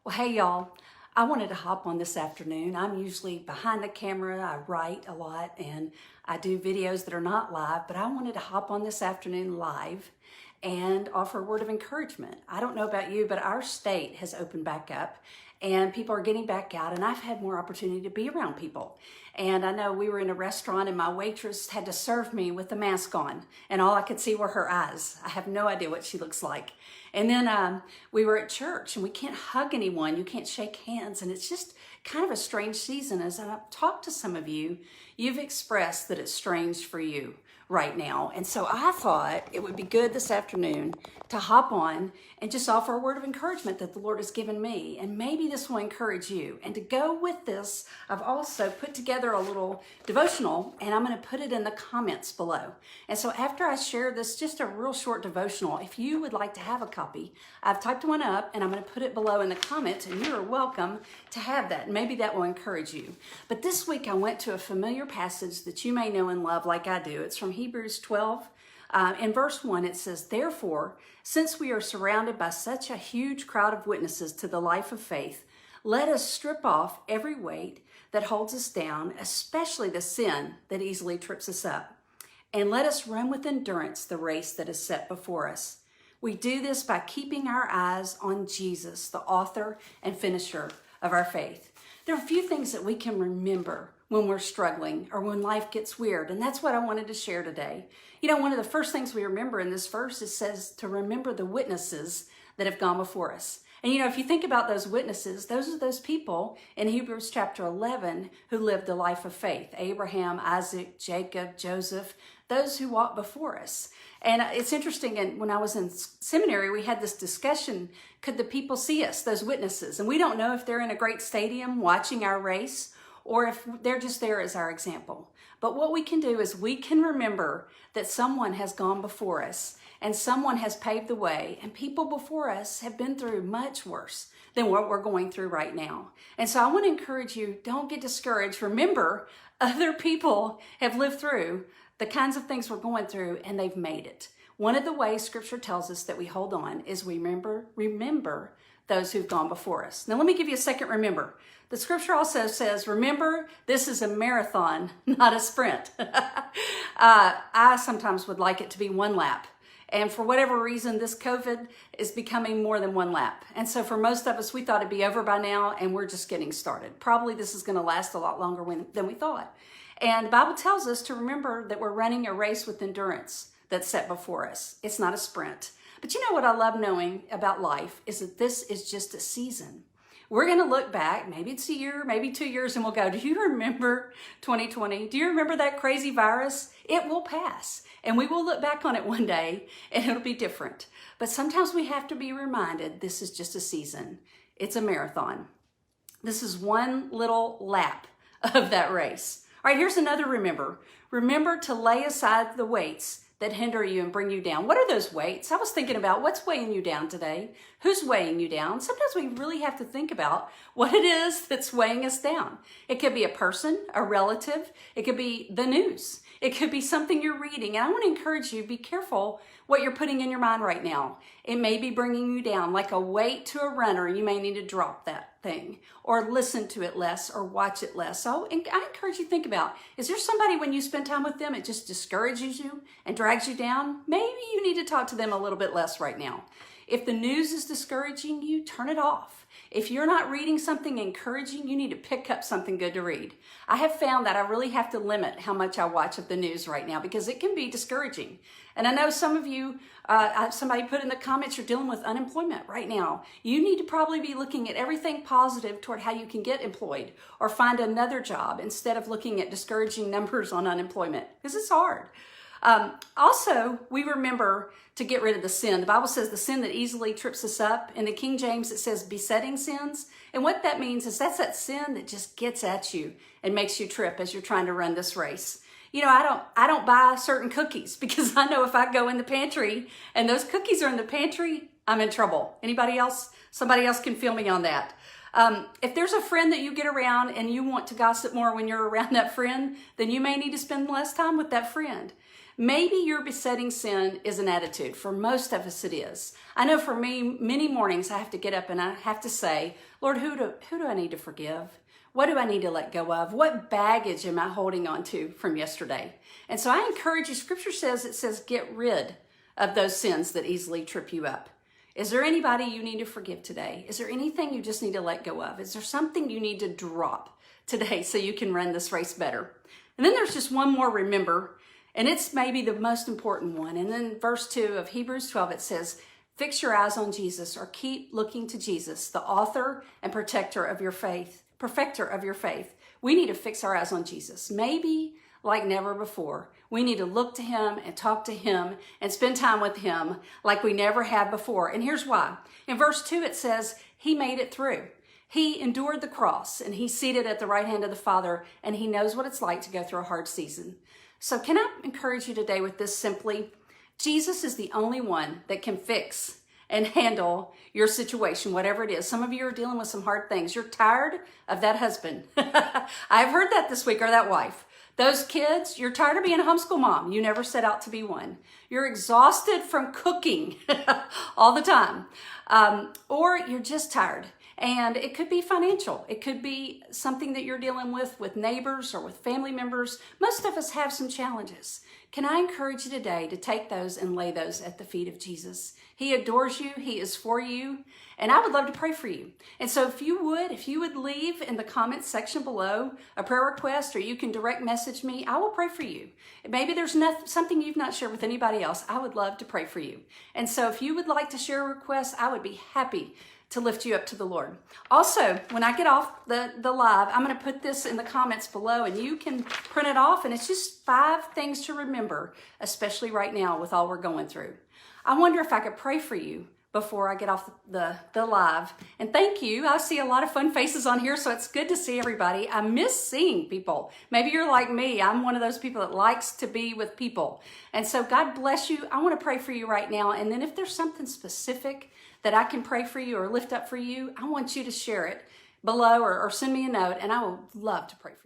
Well, hey y'all, I wanted to hop on this afternoon. I'm usually behind the camera. I write a lot and I do videos that are not live, but I wanted to hop on this afternoon live and offer a word of encouragement. I don't know about you, but our state has opened back up and people are getting back out, and I've had more opportunity to be around people. And I know we were in a restaurant and my waitress had to serve me with a mask on and all I could see were her eyes. I have no idea what she looks like. And then we were at church and we can't hug anyone, you can't shake hands, and it's just kind of a strange season. As I've talked to some of you, you've expressed that it's strange for you right now. And so I thought it would be good this afternoon to hop on and just offer a word of encouragement that the Lord has given me. And maybe this will encourage you. And to go with this, I've also put together a little devotional and I'm going to put it in the comments below. And so after I share this, just a real short devotional, if you would like to have a copy, I've typed one up and I'm going to put it below in the comments, and you are welcome to have that. Maybe that will encourage you. But this week I went to a familiar passage that you may know and love like I do. It's from Hebrews 12. In verse 1, it says, "Therefore, since we are surrounded by such a huge crowd of witnesses to the life of faith, let us strip off every weight that holds us down, especially the sin that easily trips us up. And let us run with endurance the race that is set before us. We do this by keeping our eyes on Jesus, the author and finisher of our faith." There are a few things that we can remember when we're struggling or when life gets weird, and that's what I wanted to share today. You know, one of the first things we remember in this verse, it says to remember the witnesses that have gone before us. And you know, if you think about those witnesses, those are those people in Hebrews chapter 11 who lived a life of faith. Abraham, Isaac, Jacob, Joseph, those who walked before us. And it's interesting, and when I was in seminary, we had this discussion, could the people see us, those witnesses? And we don't know if they're in a great stadium watching our race or if they're just there as our example. But what we can do is we can remember that someone has gone before us and someone has paved the way, and people before us have been through much worse than what we're going through right now. And so I want to encourage you, don't get discouraged. Remember, other people have lived through the kinds of things we're going through and they've made it. One of the ways Scripture tells us that we hold on is we remember those who've gone before us. Now let me give you a second remember. The Scripture also says, remember, this is a marathon, not a sprint. I sometimes would like it to be one lap. And for whatever reason, this COVID is becoming more than one lap. And so for most of us, we thought it'd be over by now, and we're just getting started. Probably this is going to last a lot longer than we thought. And the Bible tells us to remember that we're running a race with endurance that's set before us. It's not a sprint. But you know what I love knowing about life is that this is just a season. We're going to look back, maybe it's a year, maybe 2 years, and we'll go, do you remember 2020? Do you remember that crazy virus? It will pass, and we will look back on it one day, and it'll be different. But sometimes we have to be reminded this is just a season. It's a marathon. This is one little lap of that race. All right, here's another remember. Remember to lay aside the weights that hinder you and bring you down. What are those weights? I was thinking about what's weighing you down today. Who's weighing you down? Sometimes we really have to think about what it is that's weighing us down. It could be a person, a relative. It could be the news. It could be something you're reading. And I want to encourage you, be careful what you're putting in your mind right now. It may be bringing you down like a weight to a runner. You may need to drop that thing or listen to it less or watch it less. So I encourage you to think about, is there somebody when you spend time with them, it just discourages you and drags you down? Maybe you need to talk to them a little bit less right now. If the news is discouraging you, turn it off. If you're not reading something encouraging, you need to pick up something good to read. I have found that I really have to limit how much I watch of the news right now because it can be discouraging. And I know some of you, somebody put in the comments, you're dealing with unemployment right now. You need to probably be looking at everything positive toward how you can get employed or find another job instead of looking at discouraging numbers on unemployment because it's hard. Also, we remember to get rid of the sin. The Bible says the sin that easily trips us up. In the King James, it says besetting sins. And what that means is that's that sin that just gets at you and makes you trip as you're trying to run this race. You know, I don't buy certain cookies because I know if I go in the pantry and those cookies are in the pantry, I'm in trouble. Anybody else? Somebody else can feel me on that. If there's a friend that you get around and you want to gossip more when you're around that friend, then you may need to spend less time with that friend. Maybe your besetting sin is an attitude. For most of us, it is. I know for me, many mornings I have to get up and I have to say, Lord, who do I need to forgive? What do I need to let go of? What baggage am I holding on to from yesterday? And so I encourage you, Scripture says, get rid of those sins that easily trip you up. Is there anybody you need to forgive today? Is there anything you just need to let go of? Is there something you need to drop today so you can run this race better? And then there's just one more, remember, and it's maybe the most important one. And then verse 2 of Hebrews 12, it says, fix your eyes on Jesus, or keep looking to Jesus, the author and perfecter of your faith. We need to fix our eyes on Jesus. Maybe like never before. We need to look to him and talk to him and spend time with him like we never have before. And here's why. In verse 2, it says, he made it through. He endured the cross, and he's seated at the right hand of the Father, and he knows what it's like to go through a hard season. So can I encourage you today with this simply? Jesus is the only one that can fix and handle your situation, whatever it is. Some of you are dealing with some hard things. You're tired of that husband. I've heard that this week, or that wife. Those kids, you're tired of being a homeschool mom. You never set out to be one. You're exhausted from cooking all the time. Or you're just tired. And it could be financial. It could be something that you're dealing with neighbors or with family members. Most of us have some challenges. Can I encourage you today to take those and lay those at the feet of Jesus? He adores you. He is for you. And I would love to pray for you. And so if you would leave in the comments section below a prayer request, or you can direct message me, I will pray for you. Maybe there's something you've not shared with anybody else. I would love to pray for you. And so if you would like to share a request, I would be happy to lift you up to the Lord. Also, when I get off the live, I'm going to put this in the comments below, and you can print it off, and it's just 5 things to remember, especially right now with all we're going through. I wonder if I could pray for you before I get off the live. And thank you. I see a lot of fun faces on here, so it's good to see everybody. I miss seeing people. Maybe you're like me. I'm one of those people that likes to be with people. And so God bless you. I want to pray for you right now. And then if there's something specific that I can pray for you or lift up for you, I want you to share it below or send me a note, and I would love to pray for you.